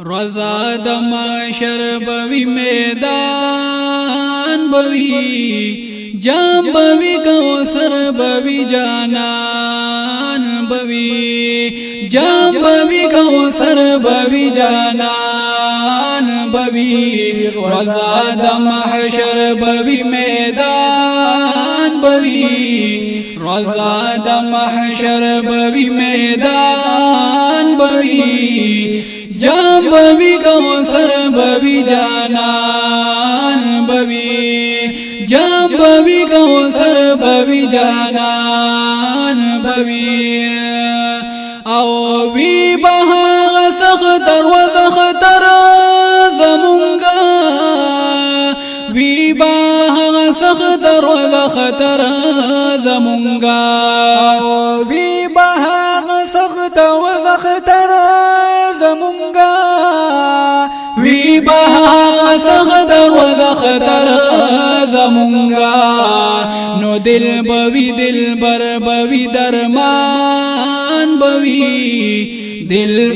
رضا د محشر بوی میدان بوی جام بوی کوثر بوی جانان بوی جام بوی کوثر بوی جانان بوی رضا د محشر بوی میدان بوی رضا د محشر بوی میدان بوی جام بوی کوثر بوی جانان بوی جام بوی کوثر بوی جانان بوی او وی بها سختر و دختر زمونگا وی بها سختر و دختر زمونگا وی بها سختر و دختر زمونگا وی بها سختر و دختر زمونگا نو دل بر بوی درمان بوی دل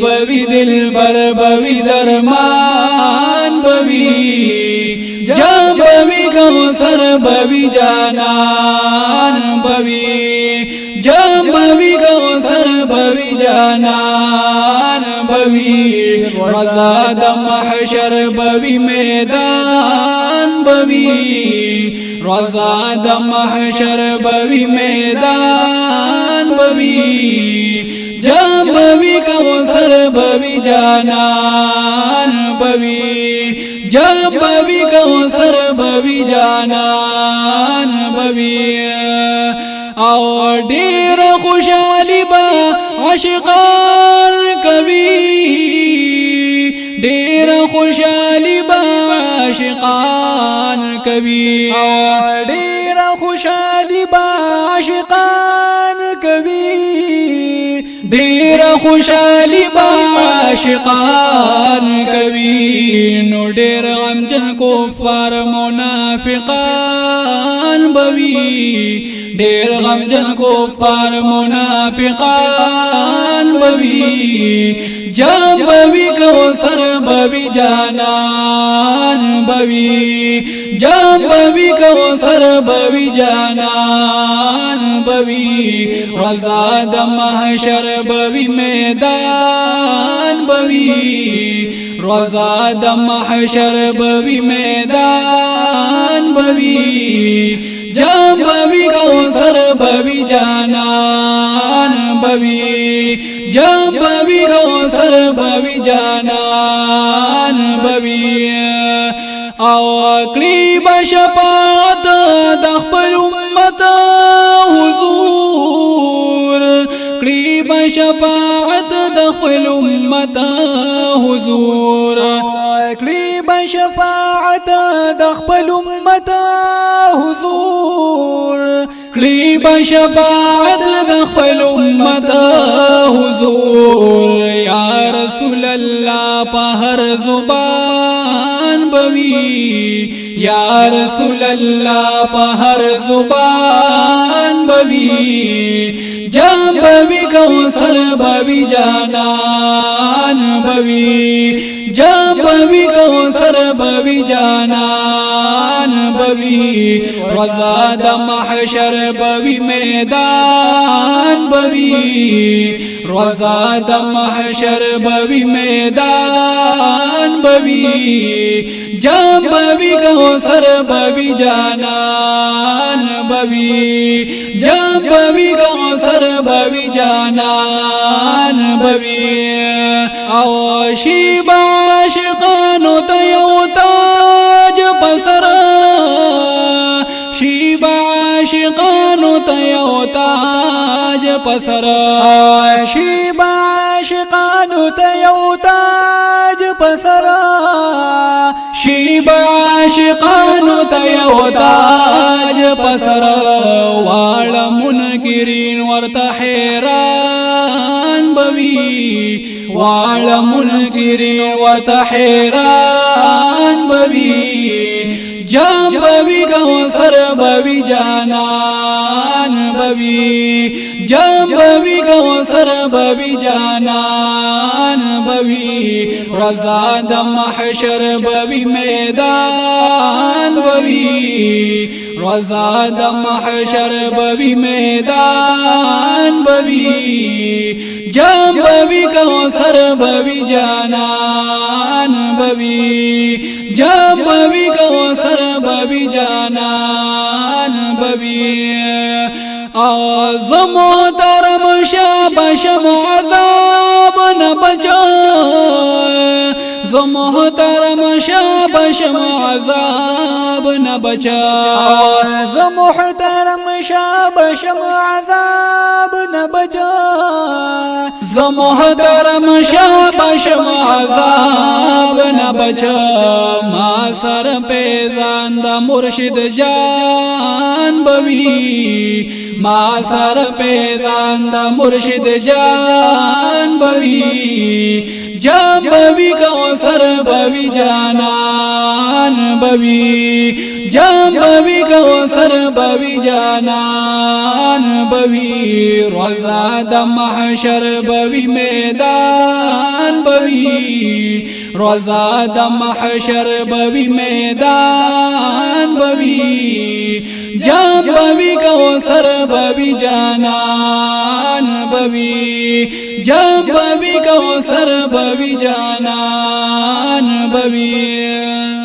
بر بوی درمان بوی جام بوی کوثر بوی جانان بوی جام بوی کوثر بوی جانان بوی رضا د محشر بوی میدان بوی رضا د محشر بوی میدان بوی جام بوی کوثر بوی جانان بوی جام بوی کوثر بوی جانان بوی او ډیر خوشالي با عاشقان کوي ډیر خوشالي با عاشقان کوي ډیر خوشالي با عاشقان کوي ډیر خوشالي با عاشقان کوي نو ډیر غمجن کفار منافقان بوي ډیر غمجن کفار منافقان بوي جام بوی کوثر بوی جانان بوی جام بوی کوثر بوی جانان بوی رضا د محشر بوی میدان بوی رضا د محشر بوی میدان بوی جام بوی کوثر بوی جانان بوی جام بوی کوثر بوی جانان بوی او کلی بشفاعت د خپل امت حضور کلی بشفاعت د خپل امت حضور کلی بشفاعت د خپل امت حضور کلی بشفاعت د خپل امت حضور یا رسول الله په هر زبان بوي یا رسول الله په هر زبان بوي جام بوی کوثر بوی جانان بوی جام بوی کوثر بوی جانان بوی رضا د محشر بوی میدان بوی رضا د محشر بوی میدان بوی جام بوی کوثر بوی جانان بوی جام بوی کوثر بوی جانان بوی او شیب عاشقانو ته یو تاج پسر شیب عاشقانو ته یو تاج پسر شیب عاشقانو ته یو تاج پسر شیب عاشقانو ته یو تاج پسر واړه منکرین ورته حیران بوي واړه منکرین ورته حیران بوي جام بوی کوثر بوی جانان بوی جام بوی کوثر بوی جانان بوی رضا د محشر بوی میدان بوی رضا د محشر بوی میدان بوی جام بوی کوثر بوی جانان بوی جام بوی کوثر بوی جانان بوی اعظم درم شابشم عذاب نبجا زمحترم شابشم عذاب نبجا زمحترم شابشم عذاب نبجا زمحترم شابشم عذاب نبجا ما سر پیزان دا مرشد جان بوی ما سر پیزان دا مرشد جان بوی جام بوی کوثر بوی جانان بوی جام بوی کوثر بوی جانان بوی رضا د محشر بوی میدان بوی رضا د محشر بوی میدان بوی جام بوی کوثر بوی جانان بوی جام بوی کوثر بوی جانان بوی